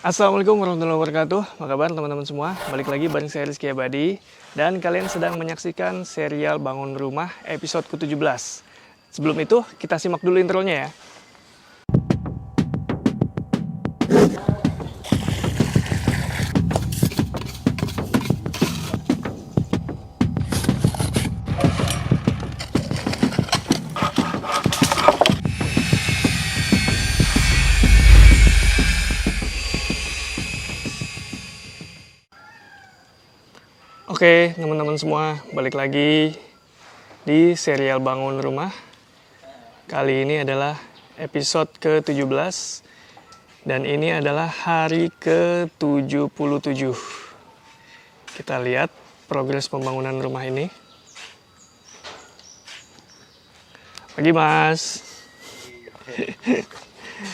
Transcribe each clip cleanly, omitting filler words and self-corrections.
Assalamualaikum warahmatullahi wabarakatuh. Apa kabar teman-teman semua? Balik lagi bareng saya Rizky Abadi. Dan kalian sedang menyaksikan serial Bangun Rumah episode ke-17. Sebelum itu, kita simak dulu intronya ya. Oke, teman-teman semua, balik lagi di serial Bangun Rumah. Kali ini adalah episode ke-17 dan ini adalah hari ke-77. Kita lihat progres pembangunan rumah ini. Pagi, Mas.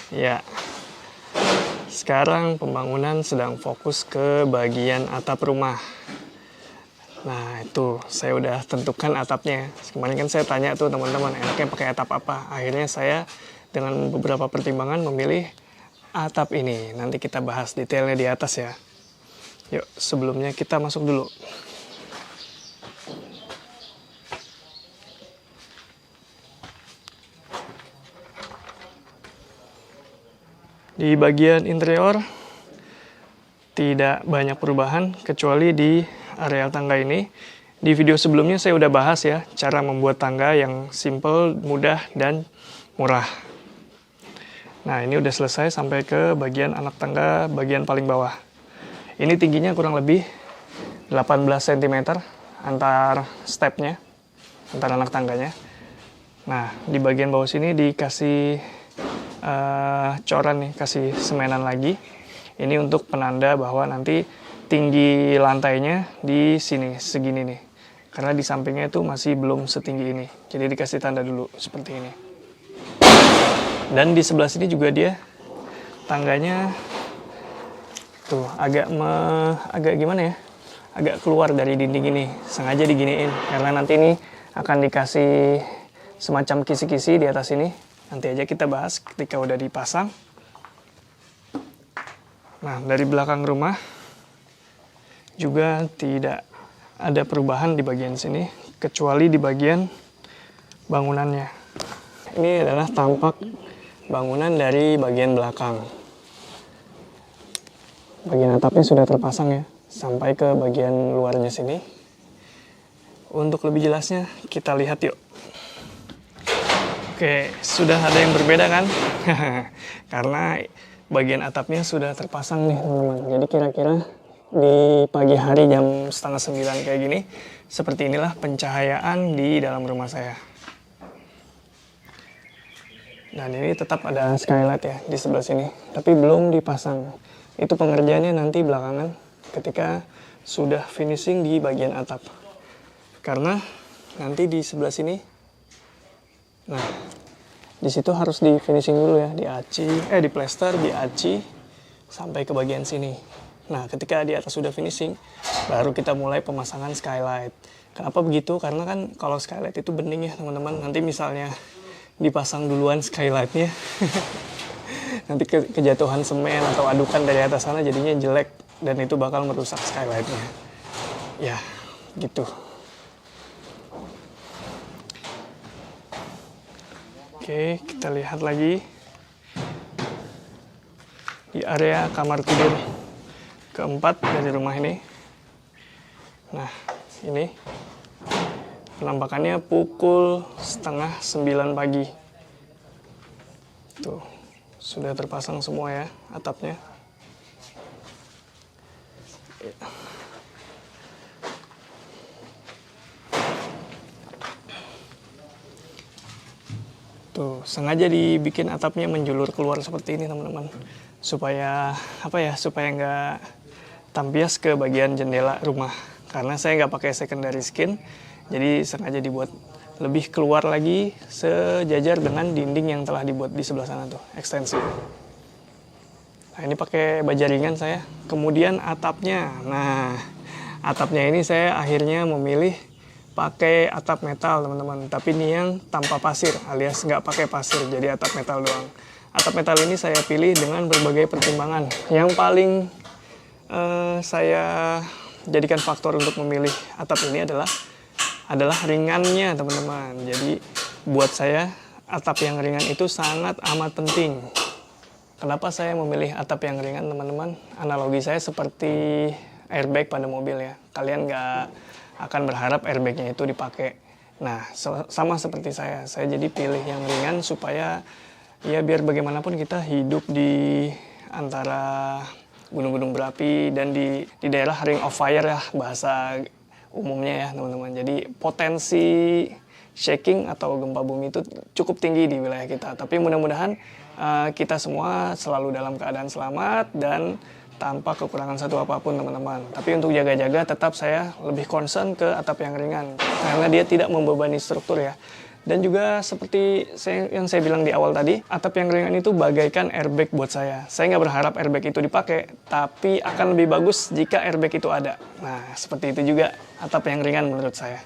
Ya. Sekarang pembangunan sedang fokus ke bagian atap rumah. Nah itu saya udah tentukan atapnya. Kemarin kan saya tanya tuh teman-teman enaknya pakai atap apa. Akhirnya saya dengan beberapa pertimbangan memilih atap ini. Nanti kita bahas detailnya di atas ya. Yuk sebelumnya kita masuk dulu. Di bagian interior tidak banyak perubahan kecuali di area tangga ini. Di video sebelumnya saya udah bahas ya cara membuat tangga yang simple, mudah, dan murah. Nah ini udah selesai sampai ke bagian anak tangga bagian paling bawah. Ini tingginya kurang lebih 18 cm antar stepnya, antar anak tangganya. Nah di bagian bawah sini dikasih coran nih, kasih semenan lagi. Ini untuk penanda bahwa nanti tinggi lantainya di sini, segini nih. Karena di sampingnya itu masih belum setinggi ini. Jadi dikasih tanda dulu, seperti ini. Dan di sebelah sini juga dia, tangganya, tuh agak gimana ya? Agak keluar dari dinding ini. Sengaja diginiin. Karena nanti ini akan dikasih semacam kisi-kisi di atas ini. Nanti aja kita bahas ketika udah dipasang. Nah, dari belakang rumah, juga tidak ada perubahan di bagian sini, kecuali di bagian bangunannya. Ini adalah tampak bangunan dari bagian belakang. Bagian atapnya sudah terpasang ya, sampai ke bagian luarnya sini. Untuk lebih jelasnya, kita lihat yuk. Oke, sudah ada yang berbeda kan? Karena bagian atapnya sudah terpasang nih teman-teman. Jadi kira-kira di pagi hari jam 8:30 kayak gini, seperti inilah pencahayaan di dalam rumah saya. Dan ini tetap ada skylight ya di sebelah sini, tapi belum dipasang. Itu pengerjaannya nanti belakangan ketika sudah finishing di bagian atap. Karena nanti di sebelah sini, nah di situ harus di finishing dulu ya, di plester, di aci sampai ke bagian sini. Nah, ketika di atas sudah finishing, baru kita mulai pemasangan skylight. Kenapa begitu? Karena kan kalau skylight itu bening ya, teman-teman. Nanti misalnya dipasang duluan skylightnya, nanti kejatuhan semen atau adukan dari atas sana jadinya jelek, dan itu bakal merusak skylightnya. Ya, gitu. Oke, kita lihat lagi di area kamar tidur keempat dari rumah ini. Nah, ini penampakannya pukul 8:30 pagi. Tuh, sudah terpasang semua ya atapnya. Tuh, sengaja dibikin atapnya menjulur keluar seperti ini teman-teman. Supaya supaya nggak tampias ke bagian jendela rumah. Karena saya nggak pakai secondary skin, jadi sengaja dibuat lebih keluar lagi sejajar dengan dinding yang telah dibuat di sebelah sana tuh, ekstensi. Nah ini pakai baja ringan saya. Kemudian atapnya, nah atapnya ini saya akhirnya memilih pakai atap metal teman-teman. Tapi ini yang tanpa pasir, alias nggak pakai pasir, jadi atap metal doang. atap metal ini saya pilih dengan berbagai pertimbangan. Yang paling saya jadikan faktor untuk memilih atap ini adalah ringannya, teman-teman. Jadi buat saya atap yang ringan itu sangat amat penting. Kenapa saya memilih atap yang ringan, teman-teman? Analogi saya seperti airbag pada mobil ya. Kalian nggak akan berharap airbagnya itu dipakai. Nah, sama seperti saya jadi pilih yang ringan supaya ya biar bagaimanapun kita hidup di antara gunung-gunung berapi dan di daerah ring of fire ya, bahasa umumnya ya teman-teman. Jadi potensi shaking atau gempa bumi itu cukup tinggi di wilayah kita. Tapi mudah-mudahan kita semua selalu dalam keadaan selamat dan tanpa kekurangan satu apapun, teman-teman. Tapi untuk jaga-jaga tetap saya lebih concern ke atap yang ringan karena dia tidak membebani struktur ya. Dan juga seperti yang saya bilang di awal tadi, atap yang ringan itu bagaikan airbag buat saya. Saya nggak berharap airbag itu dipakai, tapi akan lebih bagus jika airbag itu ada. Nah, seperti itu juga atap yang ringan menurut saya.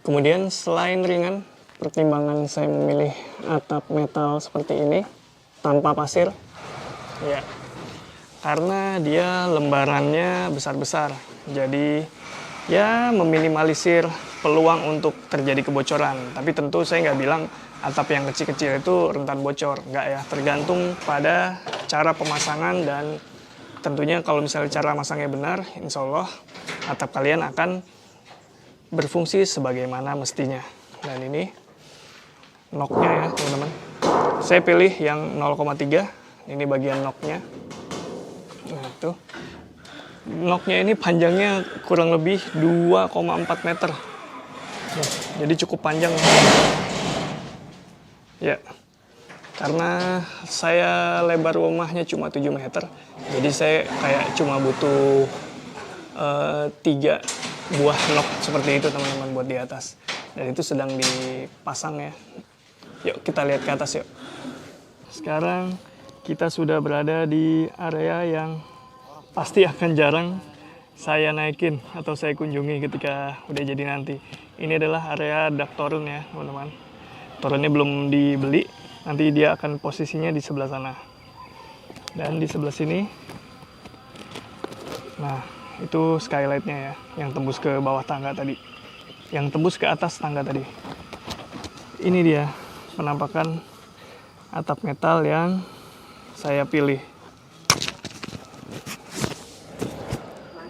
Kemudian selain ringan, pertimbangan saya memilih atap metal seperti ini, tanpa pasir, ya, karena dia lembarannya besar-besar. Jadi, ya meminimalisir peluang untuk terjadi kebocoran. Tapi tentu saya nggak bilang atap yang kecil-kecil itu rentan bocor. Nggak ya, tergantung pada cara pemasangan dan tentunya kalau misalnya cara masangnya benar, insya Allah atap kalian akan berfungsi sebagaimana mestinya. Dan ini knocknya ya teman-teman. Saya pilih yang 0,3, ini bagian knocknya. Nah itu. Knocknya ini panjangnya kurang lebih 2,4 meter. Jadi cukup panjang. Ya, karena saya lebar rumahnya cuma 7 meter. Jadi saya kayak cuma butuh 3 buah knock seperti itu teman-teman buat di atas. Dan itu sedang dipasang ya. Yuk kita lihat ke atas yuk. Sekarang kita sudah berada di area yang pasti akan jarang saya naikin atau saya kunjungi ketika udah jadi nanti. Ini adalah area dak turun ya teman-teman. Turunnya belum dibeli, nanti dia akan posisinya di sebelah sana. Dan di sebelah sini, nah itu skylightnya ya, yang tembus ke bawah tangga tadi. Yang tembus ke atas tangga tadi. Ini dia penampakan atap metal yang saya pilih.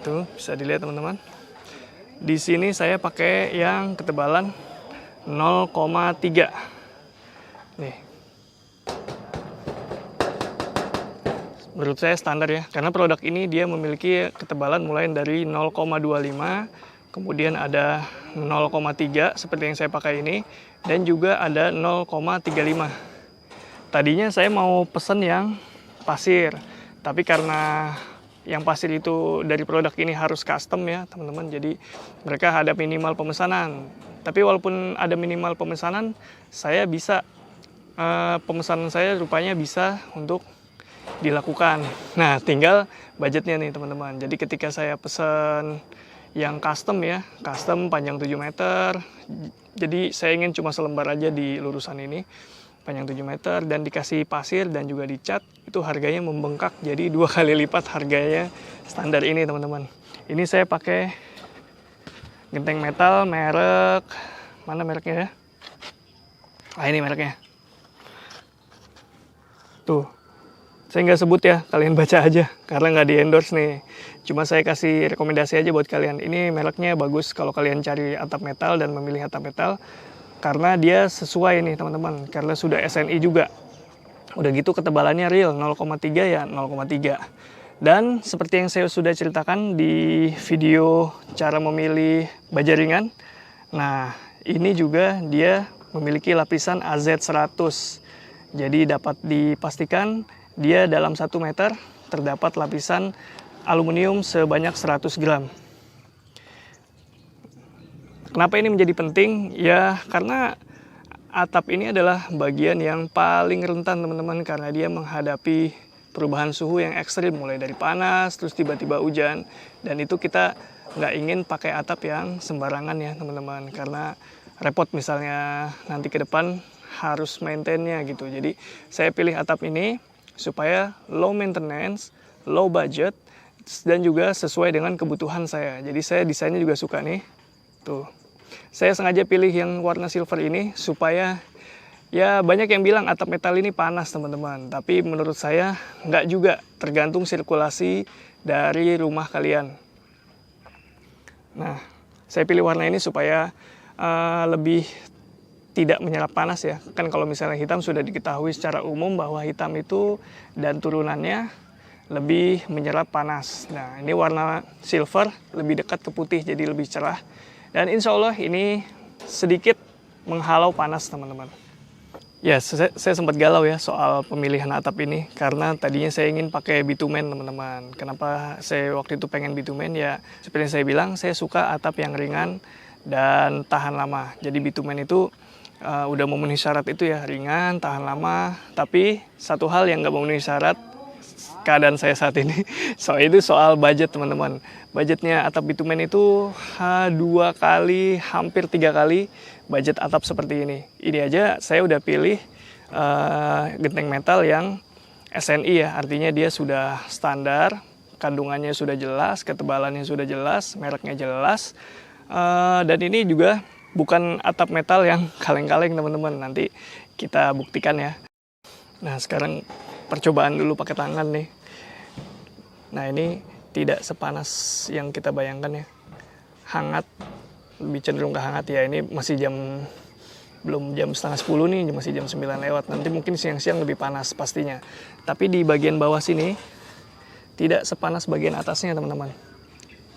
Tuh, bisa dilihat teman-teman. Di sini saya pakai yang ketebalan 0,3. Nih. Menurut saya standar ya, karena produk ini dia memiliki ketebalan mulai dari 0,25, kemudian ada 0,3 seperti yang saya pakai ini, dan juga ada 0,35. Tadinya saya mau pesen yang pasir, tapi karena yang pasir itu dari produk ini harus custom ya teman-teman, jadi mereka ada minimal pemesanan. Tapi walaupun ada minimal pemesanan, saya bisa pemesanan saya rupanya bisa untuk dilakukan. Nah tinggal budgetnya nih teman-teman. Jadi ketika saya pesan yang custom ya, custom panjang 7 meter, jadi saya ingin cuma selembar aja di lurusan ini, panjang 7 meter dan dikasih pasir dan juga dicat, itu harganya membengkak jadi 2 kali lipat harganya standar ini teman-teman. Ini saya pakai genteng metal merek, mana mereknya ya? Ah ini mereknya. Tuh, saya nggak sebut ya, kalian baca aja karena nggak di endorse nih. Cuma saya kasih rekomendasi aja buat kalian. Ini mereknya bagus kalau kalian cari atap metal dan memilih atap metal. Karena dia sesuai nih teman-teman, karena sudah SNI juga. Udah gitu ketebalannya real, 0,3 ya 0,3. Dan seperti yang saya sudah ceritakan di video cara memilih baja ringan. Nah, ini juga dia memiliki lapisan AZ100. Jadi dapat dipastikan dia dalam 1 meter terdapat lapisan aluminium sebanyak 100 gram. Kenapa ini menjadi penting? Ya karena atap ini adalah bagian yang paling rentan teman-teman, karena dia menghadapi perubahan suhu yang ekstrim, mulai dari panas terus tiba-tiba hujan, dan itu kita nggak ingin pakai atap yang sembarangan ya teman-teman, karena repot misalnya nanti ke depan harus maintainnya gitu. Jadi saya pilih atap ini supaya low maintenance, low budget, dan juga sesuai dengan kebutuhan saya. Jadi saya desainnya juga suka nih. Tuh. Saya sengaja pilih yang warna silver ini supaya ya banyak yang bilang atap metal ini panas teman-teman. Tapi menurut saya nggak juga, tergantung sirkulasi dari rumah kalian. Nah, saya pilih warna ini supaya lebih tidak menyerap panas ya. Kan kalau misalnya hitam sudah diketahui secara umum bahwa hitam itu dan turunannya lebih menyerap panas. Nah, ini warna silver lebih dekat ke putih, jadi lebih cerah. Dan insya Allah ini sedikit menghalau panas teman-teman. Ya, saya sempat galau ya soal pemilihan atap ini. Karena tadinya saya ingin pakai bitumen teman-teman. Kenapa saya waktu itu pengen bitumen? Ya, seperti yang saya bilang, saya suka atap yang ringan dan tahan lama. Jadi bitumen itu udah memenuhi syarat itu ya, ringan, tahan lama. Tapi satu hal yang nggak memenuhi syarat, keadaan saya saat ini, soal budget teman-teman. Budgetnya atap bitumen itu 2 kali, hampir 3 kali budget atap seperti ini. Ini aja saya udah pilih genteng metal yang SNI ya, artinya dia sudah standar, kandungannya sudah jelas, ketebalannya sudah jelas, mereknya jelas. Dan ini juga bukan atap metal yang kaleng-kaleng teman-teman, nanti kita buktikan ya. Nah sekarang percobaan dulu pakai tangan nih. Nah ini tidak sepanas yang kita bayangkan ya. Hangat, lebih cenderung ke hangat ya. Ini masih belum jam setengah 10 nih, masih jam 9 lewat. Nanti mungkin siang-siang lebih panas pastinya. Tapi di bagian bawah sini tidak sepanas bagian atasnya teman-teman.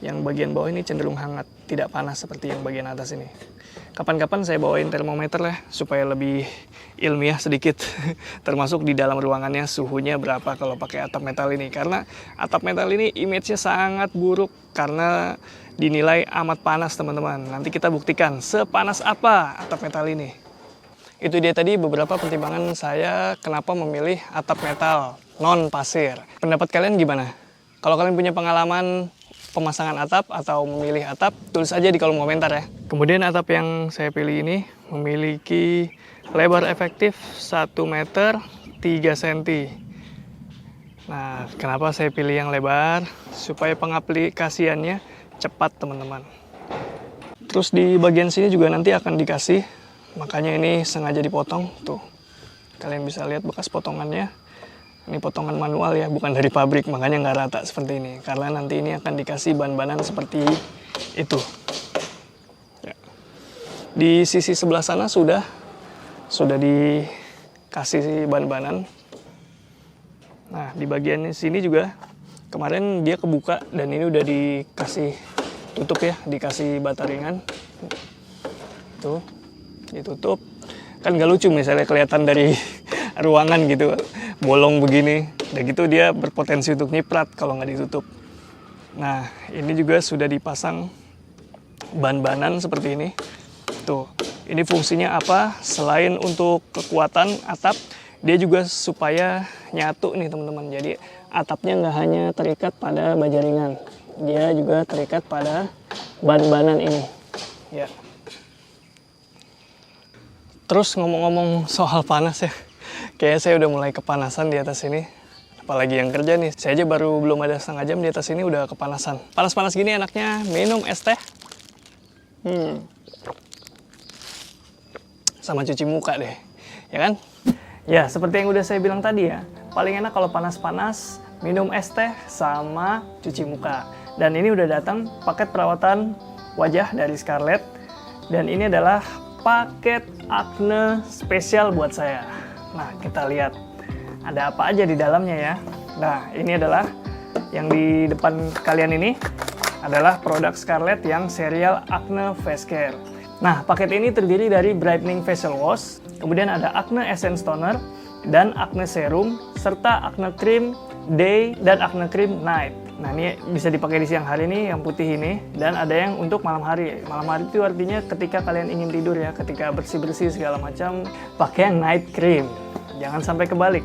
Yang bagian bawah ini cenderung hangat, tidak panas seperti yang bagian atas ini. Kapan-kapan saya bawain termometer lah supaya lebih ilmiah sedikit. Termasuk di dalam ruangannya suhunya berapa kalau pakai atap metal ini. Karena atap metal ini image-nya sangat buruk karena dinilai amat panas teman-teman. Nanti kita buktikan sepanas apa atap metal ini. Itu dia tadi beberapa pertimbangan saya kenapa memilih atap metal non pasir. Pendapat kalian gimana? Kalau kalian punya pengalaman pemasangan atap atau memilih atap, tulis aja di kolom komentar ya. Kemudian atap yang saya pilih ini memiliki lebar efektif 1 meter 3 cm. Nah, kenapa saya pilih yang lebar? Supaya pengaplikasiannya cepat teman-teman. Terus di bagian sini juga nanti akan dikasih, makanya ini sengaja dipotong. Tuh, kalian bisa lihat bekas potongannya. Ini potongan manual ya, bukan dari pabrik, makanya nggak rata seperti ini. Karena nanti ini akan dikasih ban-banan seperti itu. Ya. Di sisi sebelah sana sudah dikasih ban-banan. Nah, di bagian sini juga kemarin dia kebuka dan ini udah dikasih tutup ya, dikasih bata ringan. Tuh, ditutup. Kan nggak lucu misalnya kelihatan dari ruangan gitu, bolong begini. Udah gitu dia berpotensi untuk nyiprat kalau nggak ditutup. Nah, ini juga sudah dipasang ban-banan seperti ini. Tuh, ini fungsinya apa? Selain untuk kekuatan atap, dia juga supaya nyatu nih teman-teman. Jadi atapnya nggak hanya terikat pada baja ringan, dia juga terikat pada ban-banan ini. Ya. Terus ngomong-ngomong soal panas ya, kayaknya saya udah mulai kepanasan di atas sini. Apalagi yang kerja nih, saya aja baru belum ada setengah jam di atas sini udah kepanasan. Panas-panas gini enaknya minum es teh. Sama cuci muka deh, ya kan? Ya, seperti yang udah saya bilang tadi ya, paling enak kalau panas-panas minum es teh sama cuci muka. Dan ini udah datang paket perawatan wajah dari Scarlett. Dan ini adalah paket akne spesial buat saya. Nah, kita lihat ada apa aja di dalamnya ya. Nah, ini adalah yang di depan kalian ini adalah produk Scarlett yang serial Acne Face Care. Nah, paket ini terdiri dari Brightening Facial Wash, kemudian ada Acne Essence Toner, dan Acne Serum, serta Acne Cream Day dan Acne Cream Night. Nah, ini bisa dipakai di siang hari nih, yang putih ini, dan ada yang untuk malam hari. Malam hari itu artinya ketika kalian ingin tidur ya, ketika bersih-bersih segala macam, pakai yang night cream. Jangan sampai kebalik.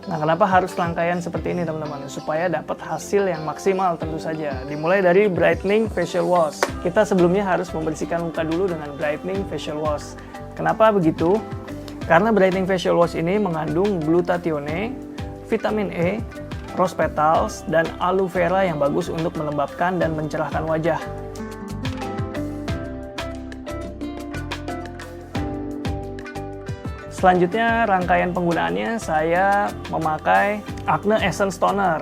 Nah, kenapa harus rangkaian seperti ini teman-teman? Supaya dapat hasil yang maksimal tentu saja. Dimulai dari Brightening Facial Wash. Kita sebelumnya harus membersihkan muka dulu dengan Brightening Facial Wash. Kenapa begitu? Karena brightening facial wash ini mengandung glutathione, vitamin E, rose petals, dan aloe vera yang bagus untuk melembabkan dan mencerahkan wajah. Selanjutnya, rangkaian penggunaannya saya memakai Acne Essence Toner.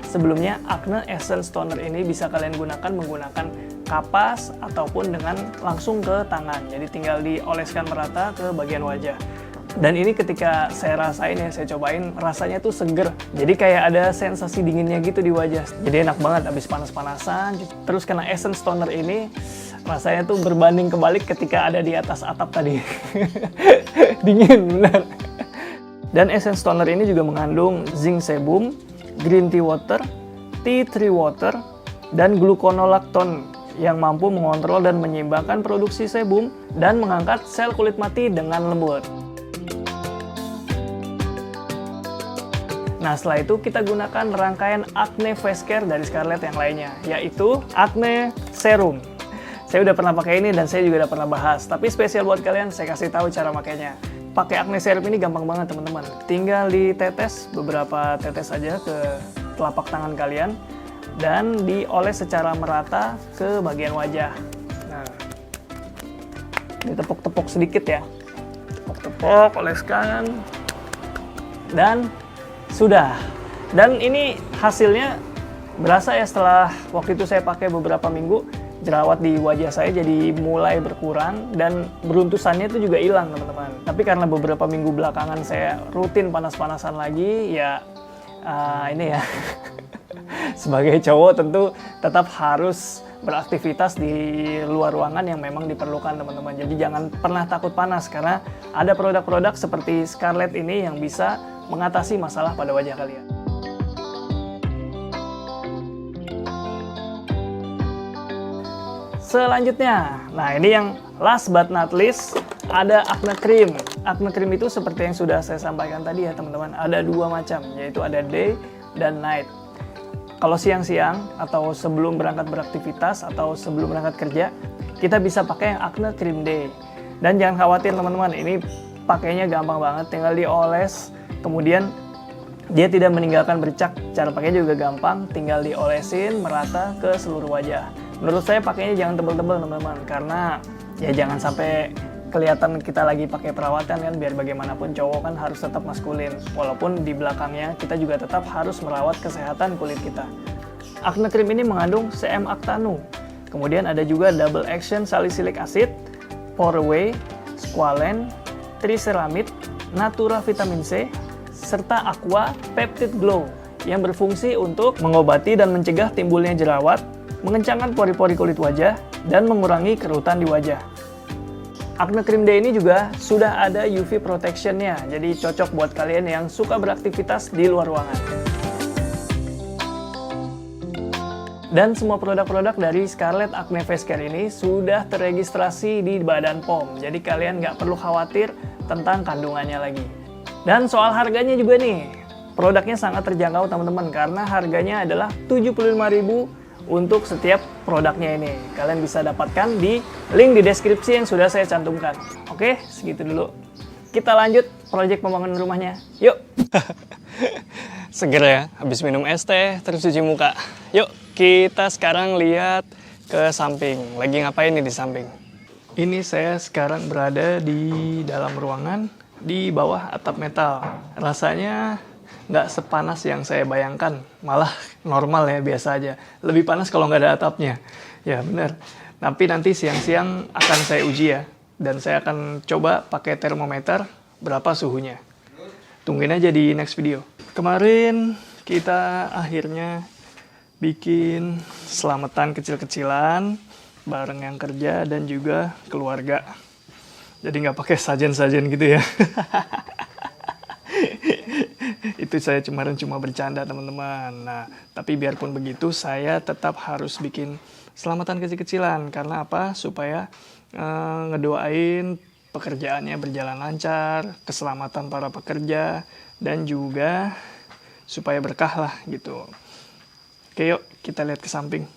Sebelumnya, Acne Essence Toner ini bisa kalian gunakan menggunakan kapas ataupun dengan langsung ke tangan. Jadi tinggal dioleskan merata ke bagian wajah. Dan ini ketika saya rasain ya, saya cobain, rasanya tuh seger. Jadi kayak ada sensasi dinginnya gitu di wajah. Jadi enak banget abis panas-panasan. Terus kena Essence Toner ini, rasanya tuh berbanding kebalik ketika ada di atas atap tadi. Dingin, benar. Dan Essence Toner ini juga mengandung zinc sebum, green tea water, tea tree water, dan gluconolactone yang mampu mengontrol dan menyeimbangkan produksi sebum dan mengangkat sel kulit mati dengan lembut. Nah, setelah itu kita gunakan rangkaian Acne Face Care dari Scarlett yang lainnya, yaitu Acne Serum. Saya udah pernah pakai ini dan saya juga udah pernah bahas, tapi spesial buat kalian saya kasih tahu cara makainya. Pakai Acne Serum ini gampang banget teman-teman. Tinggal ditetes beberapa tetes aja ke telapak tangan kalian dan dioles secara merata ke bagian wajah. Nah, ditepuk-tepuk sedikit ya. Tepuk-tepuk, oleskan. Dan sudah. Dan ini hasilnya berasa ya, setelah waktu itu saya pakai beberapa minggu, jerawat di wajah saya jadi mulai berkurang dan beruntusannya itu juga hilang teman-teman. Tapi karena beberapa minggu belakangan saya rutin panas-panasan lagi, ya ini ya sebagai cowok tentu tetap harus beraktivitas di luar ruangan yang memang diperlukan teman-teman. Jadi jangan pernah takut panas karena ada produk-produk seperti Scarlett ini yang bisa mengatasi masalah pada wajah kalian. Selanjutnya, nah ini yang last but not least, ada Acne Cream. Acne Cream itu seperti yang sudah saya sampaikan tadi ya teman-teman, ada dua macam, yaitu ada day dan night. Kalau siang-siang atau sebelum berangkat beraktivitas atau sebelum berangkat kerja, kita bisa pakai yang Acne Cream Day. Dan jangan khawatir teman-teman, ini pakainya gampang banget, tinggal dioles, kemudian dia tidak meninggalkan bercak. Cara pakainya juga gampang, tinggal diolesin merata ke seluruh wajah. Menurut saya pakainya jangan tebel-tebel teman-teman, karena ya jangan sampai kelihatan kita lagi pakai perawatan kan, biar bagaimanapun cowok kan harus tetap maskulin. Walaupun di belakangnya kita juga tetap harus merawat kesehatan kulit kita. Acne Cream ini mengandung CM Actanu, kemudian ada juga Double Action Salicylic Acid, Pore Away, Squalene, Triceramide, Natura Vitamin C, serta Aqua Peptide Glow yang berfungsi untuk mengobati dan mencegah timbulnya jerawat, mengencangkan pori-pori kulit wajah, dan mengurangi kerutan di wajah. Acne Cream Day ini juga sudah ada UV protection-nya, jadi cocok buat kalian yang suka beraktivitas di luar ruangan. Dan semua produk-produk dari Scarlett Acne Face Care ini sudah terregistrasi di Badan POM, jadi kalian nggak perlu khawatir tentang kandungannya lagi. Dan soal harganya juga nih, produknya sangat terjangkau teman-teman, karena harganya adalah 75.000 untuk setiap produknya ini. Kalian bisa dapatkan di link di deskripsi yang sudah saya cantumkan. Oke, segitu dulu. Kita lanjut proyek pembangunan rumahnya. Yuk! Seger ya, habis minum es teh, terus cuci muka. Yuk, kita sekarang lihat ke samping. Lagi ngapain nih di samping? Ini saya sekarang berada di dalam ruangan, di bawah atap metal. Rasanya nggak sepanas yang saya bayangkan, malah normal ya, biasa aja. Lebih panas kalau nggak ada atapnya. Ya bener. Tapi nanti siang-siang akan saya uji ya, dan saya akan coba pakai termometer berapa suhunya. Tungguin aja di next video. Kemarin kita akhirnya bikin selamatan kecil-kecilan bareng yang kerja dan juga keluarga. Jadi nggak pakai sajen-sajen gitu ya. Itu saya kemarin cuma bercanda teman-teman. Nah, tapi biarpun begitu saya tetap harus bikin selamatan kecil-kecilan. Karena apa? Supaya ngedoain pekerjaannya berjalan lancar, keselamatan para pekerja, dan juga supaya berkah lah gitu. Oke, yuk kita lihat ke samping.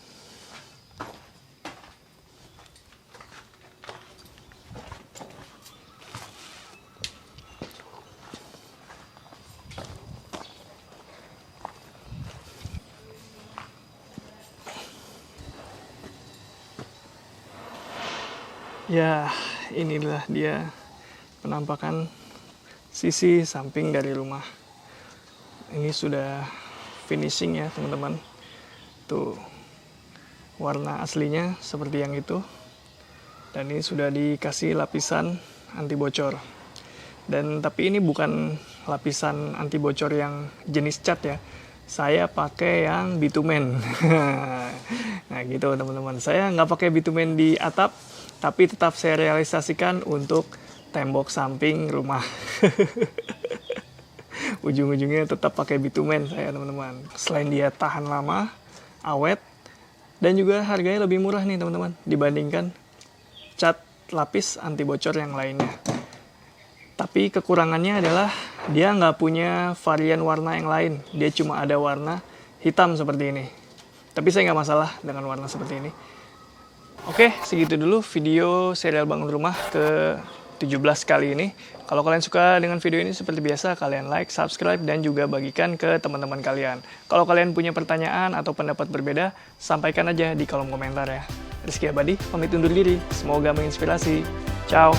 Ya, inilah dia penampakan sisi samping dari rumah. Ini sudah finishing ya teman-teman. Tuh, warna aslinya seperti yang itu. Dan ini sudah dikasih lapisan anti bocor. Dan tapi ini bukan lapisan anti bocor yang jenis cat ya. Saya pakai yang bitumen. Nah gitu teman-teman. Saya nggak pakai bitumen di atap, tapi tetap saya realisasikan untuk tembok samping rumah. Ujung-ujungnya tetap pakai bitumen saya teman-teman. Selain dia tahan lama, awet, dan juga harganya lebih murah nih teman-teman dibandingkan cat lapis anti bocor yang lainnya. Tapi kekurangannya adalah dia nggak punya varian warna yang lain. Dia cuma ada warna hitam seperti ini. Tapi saya nggak masalah dengan warna seperti ini. Oke, segitu dulu video serial bangun rumah ke 17 kali ini. Kalau kalian suka dengan video ini seperti biasa, kalian like, subscribe, dan juga bagikan ke teman-teman kalian. Kalau kalian punya pertanyaan atau pendapat berbeda, sampaikan aja di kolom komentar ya. Rizky Abadi, pamit undur diri. Semoga menginspirasi. Ciao!